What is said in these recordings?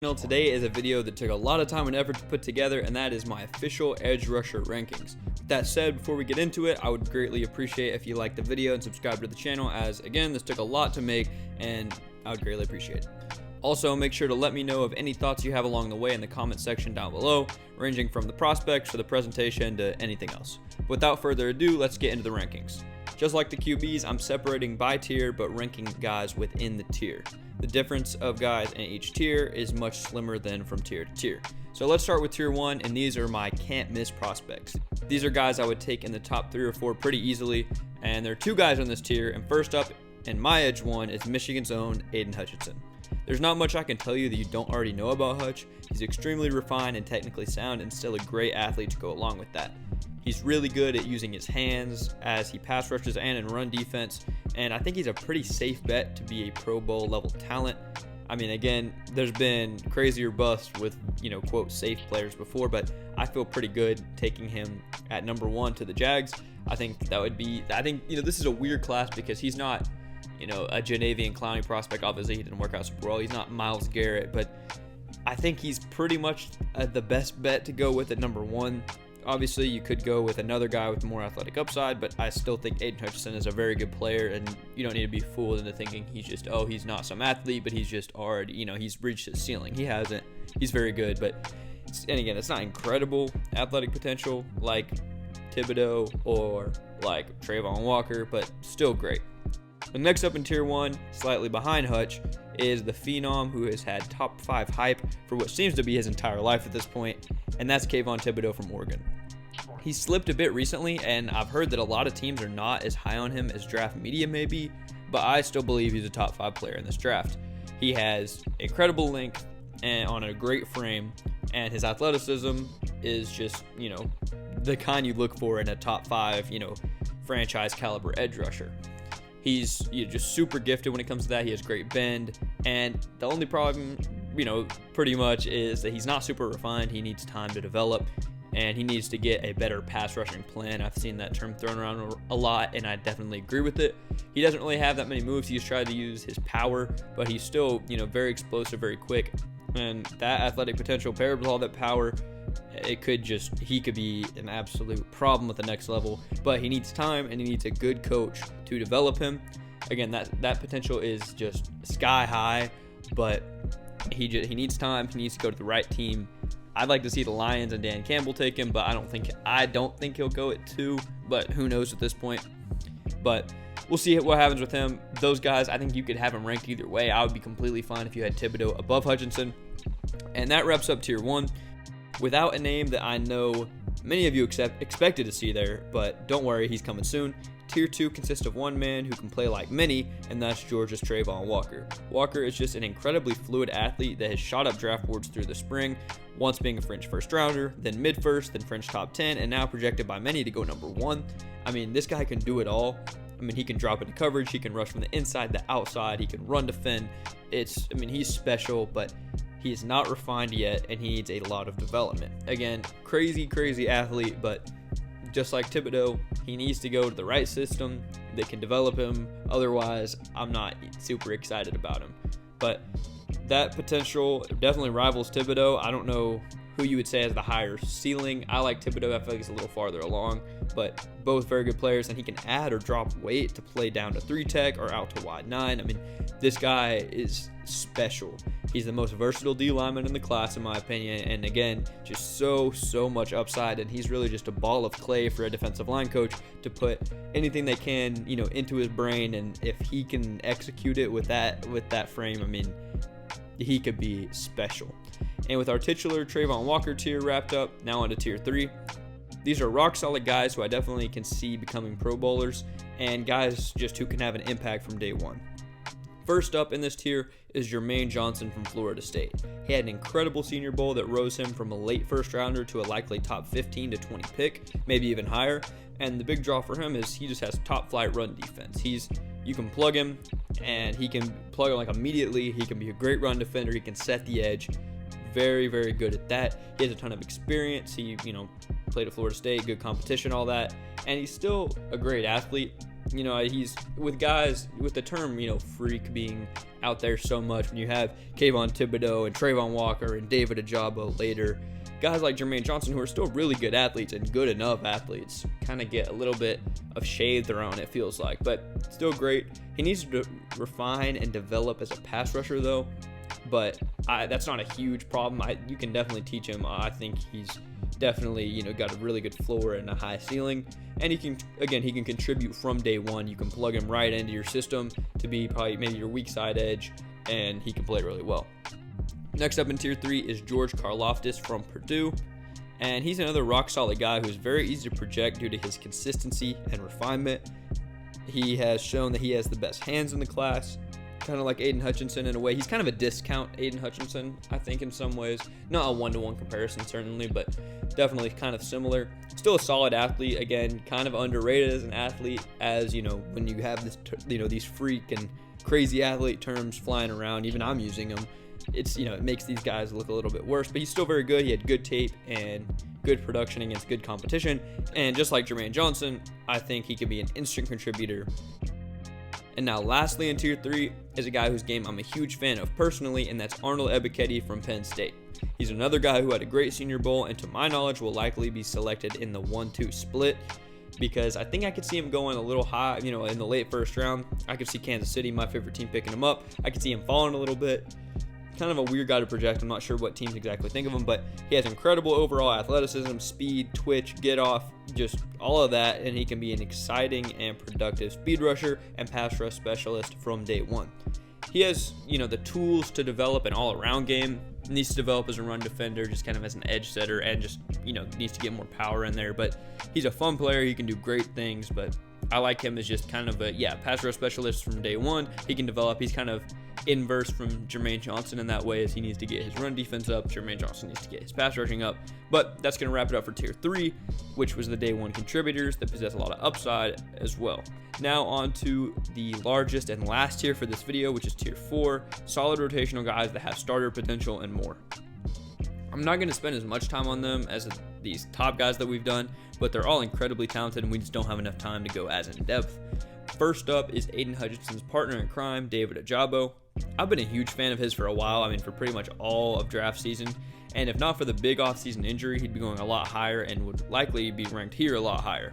Today is a video that took a lot of time and effort to put together, and that is my official edge rusher rankings. With that said, before we get into it, I would greatly appreciate if you like the video and subscribe to the channel, as again, this took a lot to make and I would greatly appreciate it. Also, make sure to let me know of any thoughts you have along the way in the comment section down below, ranging from the prospects to the presentation to anything else. Without further ado, let's get into the rankings. Just like the QBs, I'm separating by tier but ranking guys within the tier. The difference of guys in each tier is much slimmer than from tier to tier. So let's start with tier 1, and these are my can't miss prospects. These are guys I would take in the top 3 or 4 pretty easily, and there are 2 guys on this tier, and first up in my edge 1 is Michigan's own Aidan Hutchinson. There's not much I can tell you that you don't already know about Hutch. He's extremely refined and technically sound, and still a great athlete to go along with that. He's really good at using his hands as he pass rushes and in run defense, and I think he's a pretty safe bet to be a Pro Bowl level talent. I mean, again, there's been crazier busts with, quote, safe players before, but I feel pretty good taking him at number 1 to the Jags. I think this is a weird class because he's not, a Janavian Clowney prospect. Obviously, he didn't work out super well. He's not Myles Garrett, but I think he's pretty much the best bet to go with at number 1. Obviously, you could go with another guy with more athletic upside, but I still think Aidan Hutchinson is a very good player, and you don't need to be fooled into thinking he's not some athlete, but he's just already, he's reached his ceiling. He hasn't. He's very good, and again, it's not incredible athletic potential like Thibodeaux or like Travon Walker, but still great. The next up in tier 1, slightly behind Hutch, is the phenom who has had top 5 hype for what seems to be his entire life at this point, and that's Kayvon Thibodeaux from Oregon. He slipped a bit recently, and I've heard that a lot of teams are not as high on him as draft media may be, but I still believe he's a top 5 player in this draft. He has incredible length and on a great frame, and his athleticism is just, the kind you look for in a top 5, franchise caliber edge rusher. He's just super gifted when it comes to that. He has great bend, and the only problem, pretty much is that he's not super refined. He needs time to develop, and he needs to get a better pass rushing plan. I've seen that term thrown around a lot, and I definitely agree with it. He doesn't really have that many moves. He's tried to use his power, but he's still, very explosive, very quick, and that athletic potential paired with all that power, he could be an absolute problem at the next level, but he needs time and he needs a good coach to develop him. Again, that potential is just sky high, but he needs time. He needs to go to the right team. I'd like to see the Lions and Dan Campbell take him, but I don't think he'll go at 2, but who knows at this point. But we'll see what happens with him. Those guys, I think you could have him ranked either way. I would be completely fine if you had Thibodeaux above Hutchinson. And that wraps up tier 1. Without a name that I know many of you expected to see there, but don't worry, he's coming soon. Tier 2 consists of one man who can play like many, and that's Georgia's Travon Walker. Walker is just an incredibly fluid athlete that has shot up draft boards through the spring, once being a fringe first rounder, then mid first, then fringe top 10, and now projected by many to go number 1. I mean, this guy can do it all. I mean, he can drop into coverage, he can rush from the inside to outside, he can run defend. He's special, but he is not refined yet, and he needs a lot of development. Again, crazy athlete, but just like Thibodeaux, he needs to go to the right system that can develop him. Otherwise, I'm not super excited about him. But that potential definitely rivals Thibodeaux. I don't know who you would say has the higher ceiling. I like Thibodeaux. I feel like he's a little farther along, but both very good players, and he can add or drop weight to play down to 3 tech or out to wide 9. I mean, this guy is special. He's the most versatile D lineman in the class, in my opinion, and again, just so much upside, and he's really just a ball of clay for a defensive line coach to put anything they can, into his brain, and if he can execute it with that frame, I mean, he could be special. And with our titular Travon Walker tier wrapped up, now on to tier 3. These are rock solid guys who I definitely can see becoming Pro Bowlers, and guys just who can have an impact from day 1. First up in this tier is Jermaine Johnson from Florida State. He had an incredible Senior Bowl that rose him from a late first rounder to a likely top 15 to 20 pick, maybe even higher. And the big draw for him is he just has top flight run defense. You can plug him, and he can plug him like immediately. He can be a great run defender. He can set the edge. Very good at that. He has a ton of experience. He played at Florida State, good competition, all that, and he's still a great athlete. he's with guys with the term, freak being out there so much. When you have Kayvon, Thibodeaux, and Travon Walker and Ebiketie later, guys like Jermaine Johnson, who are still really good athletes and good enough athletes, kind of get a little bit of shade thrown, it feels like, but still great. He needs to refine and develop as a pass rusher, though, but that's not a huge problem. You can definitely teach him. I think he's definitely, got a really good floor and a high ceiling, and he can contribute from day one. You can plug him right into your system to be probably maybe your weak side edge, and he can play really well. Next up in tier 3 is George Karlaftis from Purdue, and he's another rock solid guy who's very easy to project due to his consistency and refinement. He has shown that he has the best hands in the class, kind of like Aiden Hutchinson in a way. He's kind of a discount Aiden Hutchinson, I think, in some ways. Not a one-to-one comparison, certainly, but definitely kind of similar. Still a solid athlete, again, kind of underrated as an athlete, as, when you have this, these freak and crazy athlete terms flying around, even I'm using them. It's, it makes these guys look a little bit worse, but he's still very good. He had good tape and good production against good competition. And just like Jermaine Johnson, I think he could be an instant contributor. And now lastly in tier 3 is a guy whose game I'm a huge fan of personally, and that's Arnold Ebiketie from Penn State. He's another guy who had a great Senior Bowl, and to my knowledge will likely be selected in the 1-2 split, because I think I could see him going a little high, in the late first round. I could see Kansas City, my favorite team, picking him up. I could see him falling a little bit. Kind of a weird guy to project. I'm not sure what teams exactly think of him, but he has incredible overall athleticism, speed, twitch, get off, just all of that, and he can be an exciting and productive speed rusher and pass rush specialist from day one. He has, the tools to develop an all-around game. He needs to develop as a run defender, just kind of as an edge setter, and just, needs to get more power in there. But he's a fun player. He can do great things, but I like him as just kind of a, pass rush specialist from day one. He can develop. He's kind of inverse from Jermaine Johnson in that way, as he needs to get his run defense up. Jermaine Johnson needs to get his pass rushing up. But that's going to wrap it up for tier 3, which was the day 1 contributors that possess a lot of upside as well. Now on to the largest and last tier for this video, which is tier 4, solid rotational guys that have starter potential and more. I'm not going to spend as much time on them as these top guys that we've done, but they're all incredibly talented, and we just don't have enough time to go as in depth. First up is Aiden Hutchinson's partner in crime, Ebiketie. I've been a huge fan of his for a while, for pretty much all of draft season, and if not for the big offseason injury, he'd be going a lot higher and would likely be ranked here a lot higher.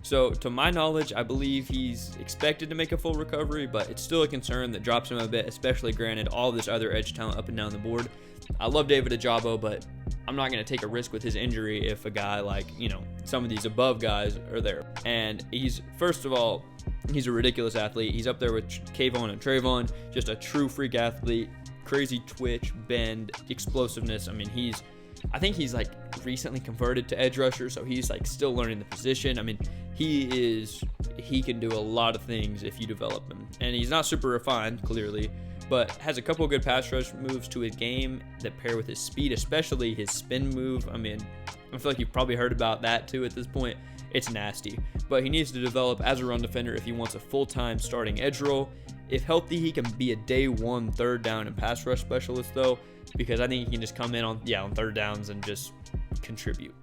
So to my knowledge, I believe he's expected to make a full recovery, but it's still a concern that drops him a bit, especially granted all this other edge talent up and down the board. I love Ebiketie, but I'm not going to take a risk with his injury if a guy like, some of these above guys are there. And first of all, he's a ridiculous athlete. He's up there with Kayvon and Travon, just a true freak athlete, crazy twitch, bend, explosiveness. I think he's like recently converted to edge rusher, so he's like still learning the position. He can do a lot of things if you develop him. And he's not super refined, clearly, but has a couple of good pass rush moves to his game that pair with his speed, especially his spin move. I feel like you've probably heard about that too at this point. It's nasty, but he needs to develop as a run defender if he wants a full-time starting edge role. If healthy, he can be a day 1 third down and pass rush specialist though, because I think he can just come in on third downs and just contribute.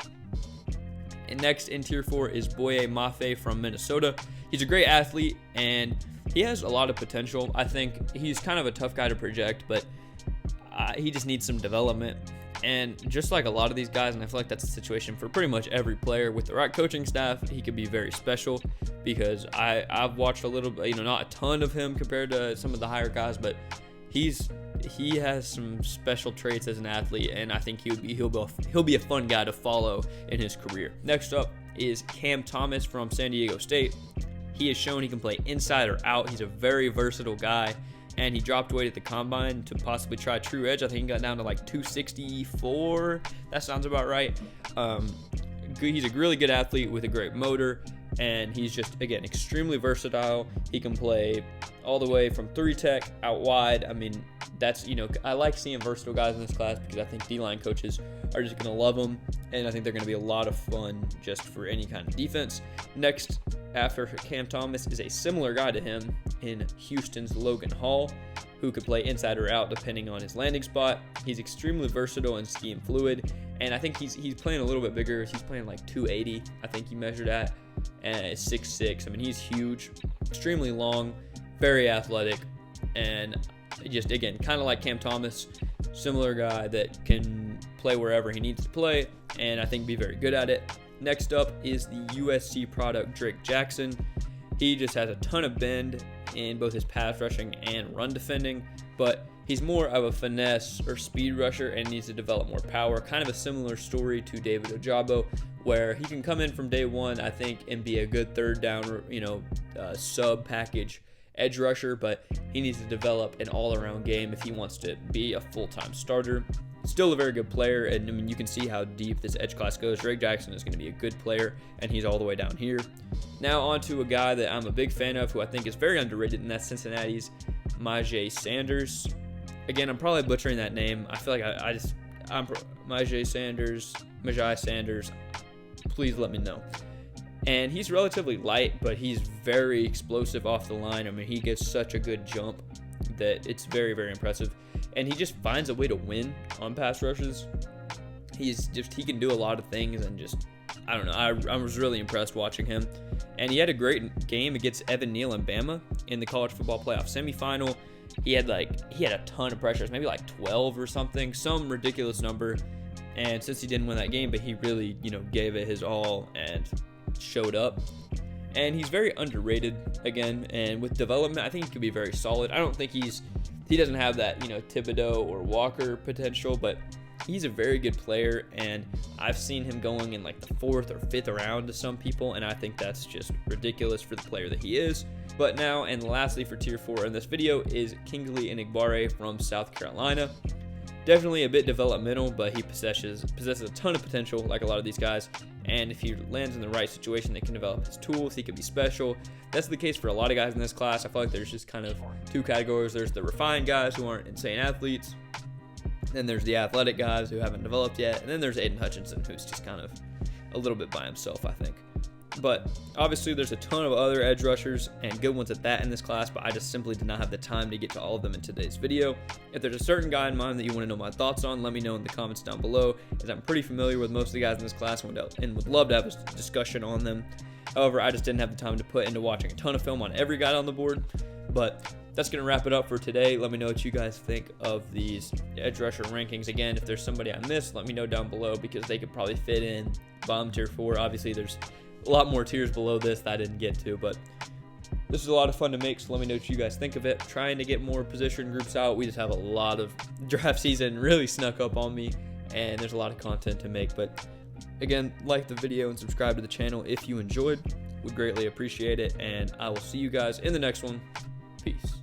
And next in tier 4 is Boye Mafe from Minnesota. He's a great athlete and he has a lot of potential. I think he's kind of a tough guy to project, but he just needs some development. And just like a lot of these guys, and I feel like that's the situation for pretty much every player, with the right coaching staff, he could be very special, because I've watched a little bit, not a ton of him compared to some of the higher guys, but he has some special traits as an athlete, and I think he'll be a fun guy to follow in his career. Next up is Cam Thomas from San Diego State. He has shown he can play inside or out. He's a very versatile guy, and he dropped weight at the combine to possibly try true edge. I think he got down to like 264. That sounds about right. He's a really good athlete with a great motor, and he's just, again, extremely versatile. He can play all the way from 3-tech out wide. That's, I like seeing versatile guys in this class, because I think D-line coaches are just going to love them, and I think they're going to be a lot of fun just for any kind of defense. Next, after Cam Thomas, is a similar guy to him in Houston's Logan Hall, who could play inside or out depending on his landing spot. He's extremely versatile and scheme fluid, and I think he's playing a little bit bigger. He's playing like 280, I think he measured at. and is 6'6". I mean, he's huge, extremely long, very athletic, and just, again, kind of like Cam Thomas, similar guy that can play wherever he needs to play, and I think be very good at it. Next up is the USC product, Drake Jackson. He just has a ton of bend in both his pass rushing and run defending, but he's more of a finesse or speed rusher and needs to develop more power. Kind of a similar story to David Ojabo, where he can come in from day one, I think, and be a good third down, sub package edge rusher, but he needs to develop an all-around game if he wants to be a full-time starter. Still a very good player, and I mean, you can see how deep this edge class goes. Drake Jackson is going to be a good player, and he's all the way down here. Now on to a guy that I'm a big fan of, who I think is very underrated, and that's Cincinnati's Myjai Sanders. Again, I'm probably butchering that name. I feel like I'm Myjai Sanders. Please let me know. And he's relatively light, but he's very explosive off the line. I mean, he gets such a good jump that it's very, very impressive. And he just finds a way to win on pass rushes. He can do a lot of things, and just, I don't know, I was really impressed watching him. And he had a great game against Evan Neal and Bama in the college football playoff semifinal. He had a ton of pressures, maybe like 12 or something, some ridiculous number. And since he didn't win that game, but he really, gave it his all and showed up. And he's very underrated again, and with development, I think he could be very solid. I don't think he doesn't have that, Thibodeaux or Walker potential, but he's a very good player, and I've seen him going in like the 4th or 5th round to some people, and I think that's just ridiculous for the player that he is. But now, and lastly for tier 4 in this video, is Kingsley Enagbare from South Carolina. Definitely a bit developmental, but he possesses a ton of potential, like a lot of these guys. And if he lands in the right situation, they can develop his tools. He could be special. That's the case for a lot of guys in this class. I feel like there's just kind of two categories. There's the refined guys who aren't insane athletes. Then there's the athletic guys who haven't developed yet. And then there's Aiden Hutchinson, who's just kind of a little bit by himself, I think. But obviously there's a ton of other edge rushers and good ones at that in this class, but I just simply did not have the time to get to all of them in today's video. If there's a certain guy in mind that you want to know my thoughts on, let me know in the comments down below, as I'm pretty familiar with most of the guys in this class and would love to have a discussion on them. However, I just didn't have the time to put into watching a ton of film on every guy on the board. But that's going to wrap it up for today. Let me know what you guys think of these edge rusher rankings. Again, if there's somebody I missed, let me know down below, because they could probably fit in bottom tier 4. Obviously, there's a lot more tiers below this that I didn't get to, but this is a lot of fun to make, so let me know what you guys think of it. Trying to get more position groups out. We just have a lot of draft season really snuck up on me, and there's a lot of content to make. But again, like the video and subscribe to the channel if you enjoyed. Would greatly appreciate it, and I will see you guys in the next one. Peace.